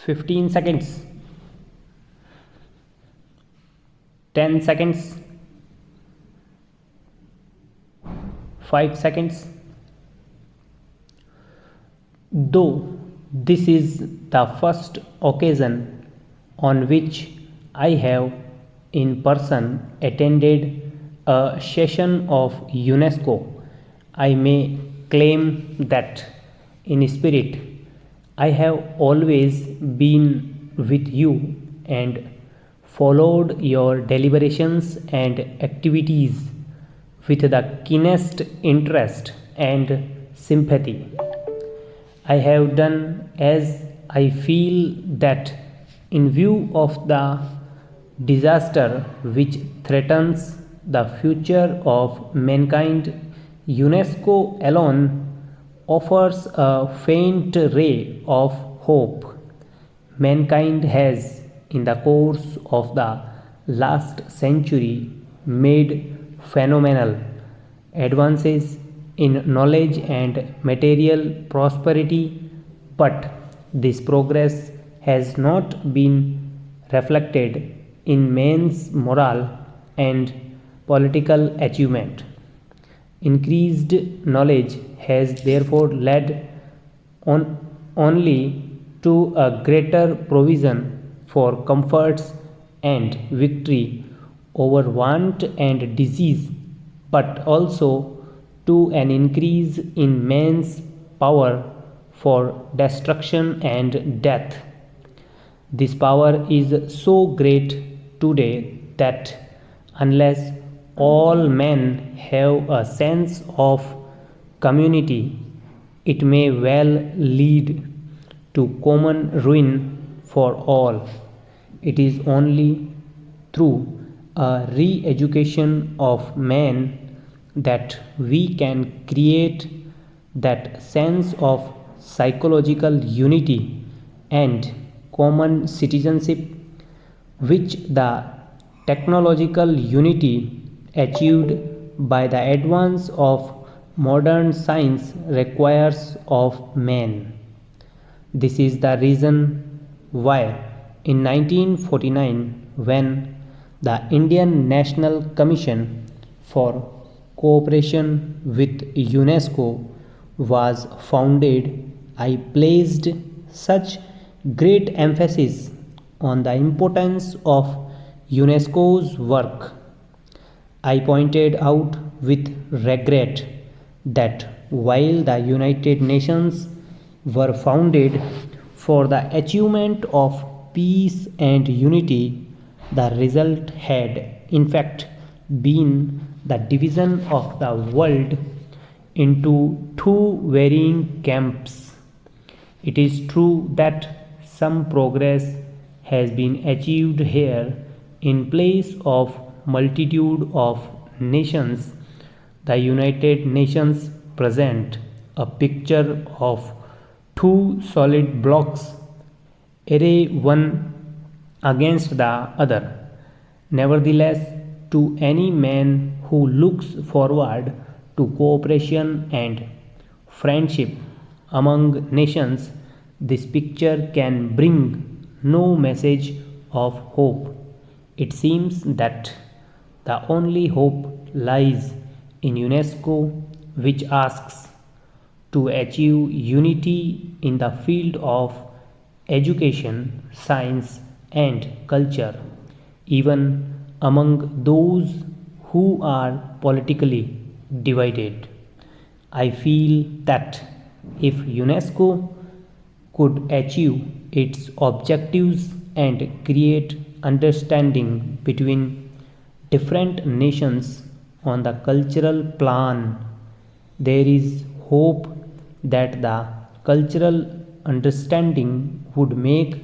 15 seconds, 10 seconds, 5 seconds. Though this is the first occasion on which I have in person attended a session of UNESCO, I may claim that in spirit I have always been with you and followed your deliberations and activities with the keenest interest and sympathy. I have done as I feel that, in view of the disaster which threatens the future of mankind, UNESCO alone offers a faint ray of hope. Mankind has, in the course of the last century, made phenomenal advances in knowledge and material prosperity, but this progress has not been reflected in men's moral and political achievement. Increased knowledge has therefore led only to a greater provision for comforts and victory over want and disease, but also to an increase in man's power for destruction and death. This power is so great today that unless all men have a sense of community, it may well lead to common ruin for all. It is only through a re education of man that we can create that sense of psychological unity and common citizenship which the technological unity achieved by the advance of modern science requires of man. This is the reason why in 1949, when the Indian National Commission for Cooperation with UNESCO was founded, I placed such great emphasis on the importance of UNESCO's work. I pointed out with regret that while the United Nations were founded for the achievement of peace and unity, the result had in fact been the division of the world into two varying camps. It is true that some progress has been achieved here. In place of multitude of nations, the United Nations present a picture of two solid blocks array one against the other. Nevertheless, to any man who looks forward to cooperation and friendship among nations, this picture can bring no message of hope. It seems that the only hope lies in UNESCO, which asks to achieve unity in the field of education, science, and culture, even among those who are politically divided. I feel that if UNESCO could achieve its objectives and create understanding between different nations on the cultural plan, there is hope that the cultural understanding would make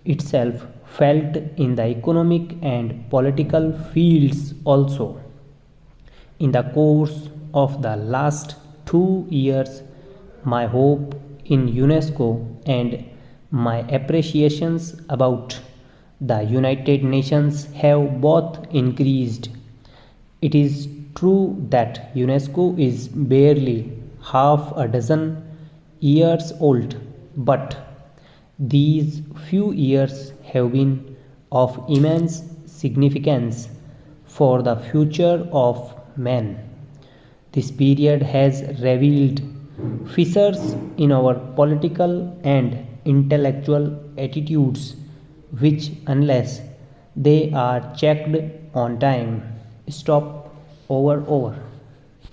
itself felt in the economic and political fields also. In the course of the last 2 years, my hope in UNESCO and my appreciations about the United Nations have both increased. It is true that UNESCO is barely half a dozen years old, but These few years have been of immense significance for the future of man. This period has revealed fissures in our political and intellectual attitudes which, unless they are checked on time, stop over.